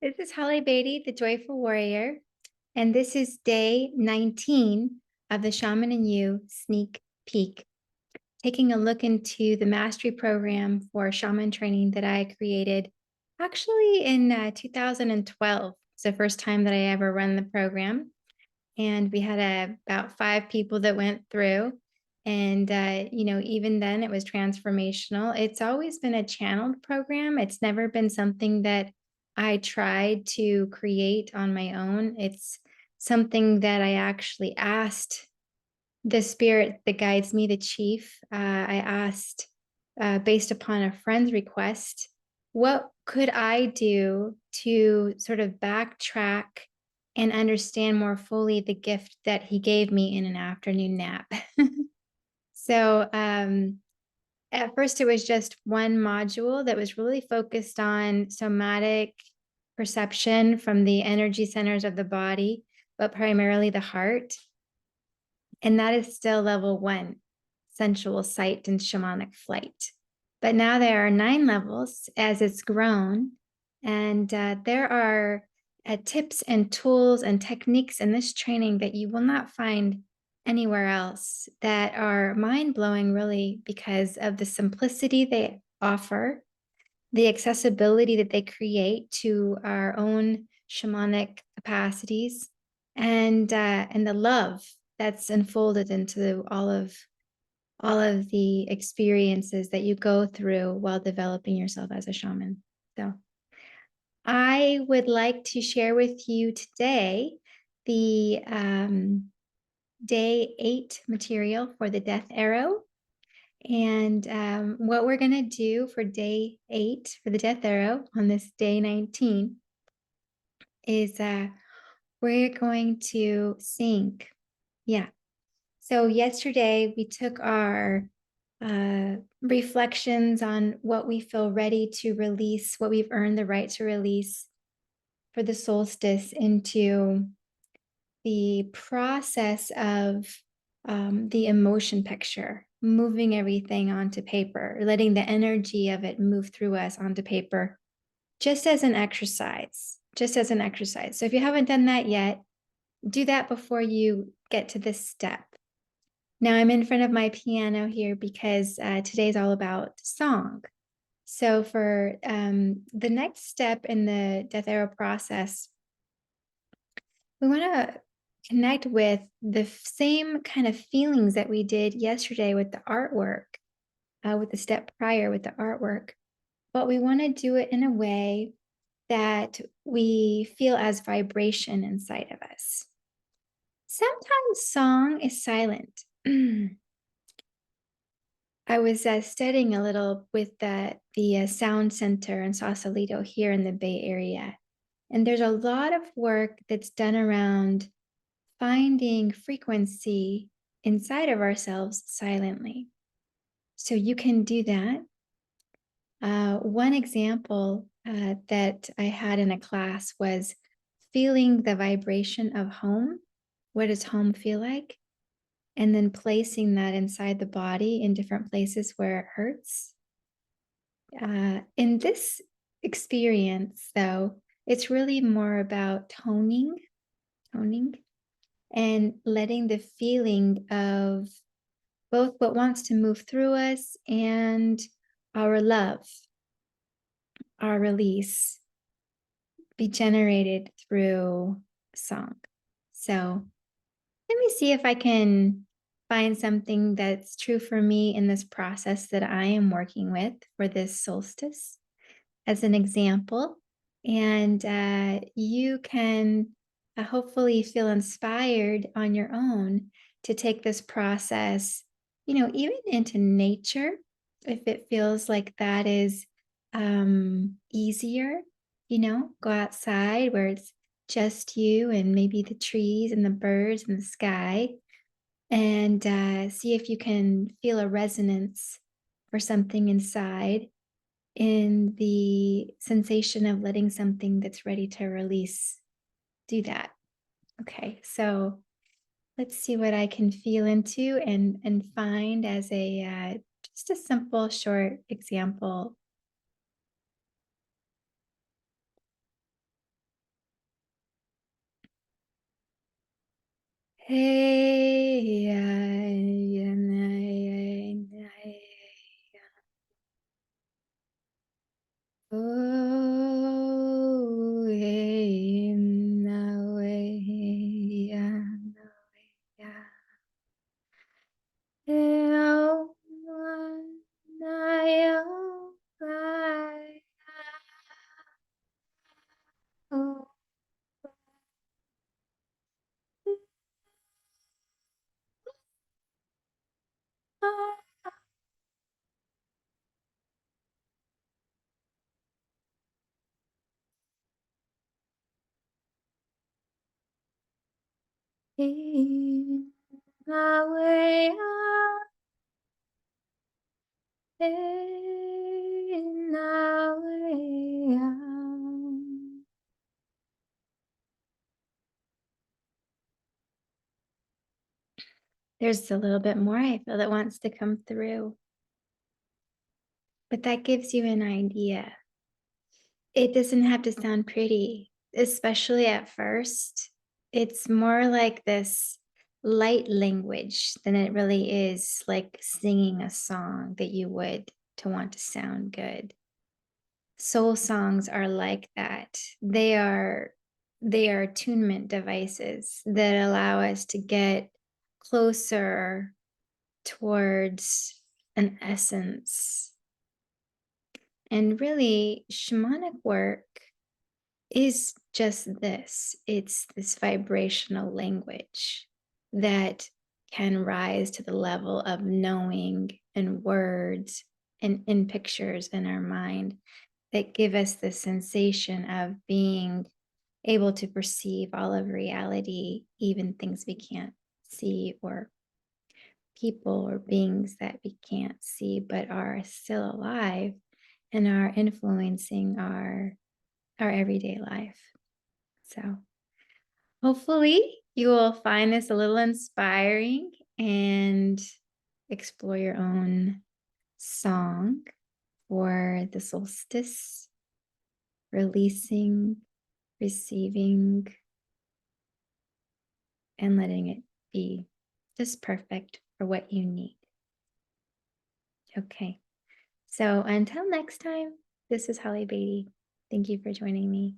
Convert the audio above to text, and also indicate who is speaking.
Speaker 1: This is Holly Beatty, the Joyful Warrior, and this is day 19 of the Shaman and You sneak peek, taking a look into the mastery program for shaman training that I created actually in 2012. It's the first time that I ever run the program. And we had about 5 people that went through. And, even then it was transformational. It's always been a channeled program. It's never been something that I tried to create on my own. It's something that I actually asked the spirit that guides me, the chief. I asked, based upon a friend's request, what could I do to sort of backtrack and understand more fully the gift that he gave me in an afternoon nap? So at first, it was just one module that was really focused on somatic perception from the energy centers of the body, but primarily the heart. And that is still level 1, sensual sight and shamanic flight. But now there are 9 levels as it's grown. And there are tips and tools and techniques in this training that you will not find anywhere else that are mind blowing, really, because of the simplicity they offer, the accessibility that they create to our own shamanic capacities, and the love that's unfolded into all of the experiences that you go through while developing yourself as a shaman. So I would like to share with you today the day 8 material for the death arrow. And what we're going to do for day 8 for the death arrow on this day 19 is we're going to sync. Yeah. So yesterday we took our reflections on what we feel ready to release, what we've earned the right to release for the solstice, into the process of the emotion picture, moving everything onto paper, letting the energy of it move through us onto paper, just as an exercise, just as an exercise. So if you haven't done that yet, do that before you get to this step. Now I'm in front of my piano here because today's all about song. So for the next step in the death arrow process, we want to connect with the same kind of feelings that we did yesterday with the artwork, with the step prior with the artwork. But we want to do it in a way that we feel as vibration inside of us. Sometimes song is silent. I was studying a little with the Sound Center in Sausalito here in the Bay Area. And there's a lot of work that's done around finding frequency inside of ourselves silently. So you can do that. One example that I had in a class was feeling the vibration of home. What does home feel like? And then placing that inside the body in different places where it hurts. In this experience, though, it's really more about toning, and letting the feeling of both what wants to move through us and our love, our release, be generated through song. So let me see if I can find something that's true for me in this process that I am working with for this solstice as an example. And you can hopefully feel inspired on your own to take this process, even into nature, if it feels like that is easier, go outside where it's just you and maybe the trees and the birds and the sky, and see if you can feel a resonance or something inside in the sensation of letting something that's ready to release do that. Okay, so let's see what I can feel into and find as a just a simple short example. Hey, ay, ay, ay, oh, hey, na, way, ya, na, way, ya. Eh, oh, na, yo, ay, oh, ah, hey, na, way, ah, hey, na, way, ah. There's a little bit more I feel that wants to come through, but that gives you an idea. It doesn't have to sound pretty, especially at first. It's more like this light language than it really is like singing a song that you would to want to sound good. Soul songs are like that. They are attunement devices that allow us to get closer towards an essence. And really, shamanic work is just this, it's this vibrational language that can rise to the level of knowing and words and in pictures in our mind that give us the sensation of being able to perceive all of reality, even things we can't see, or people or beings that we can't see but are still alive and are influencing our everyday life. So hopefully you will find this a little inspiring and explore your own song for the solstice, releasing, receiving, and letting it be just perfect for what you need. Okay. So until next time, this is Holly Beatty. Thank you for joining me.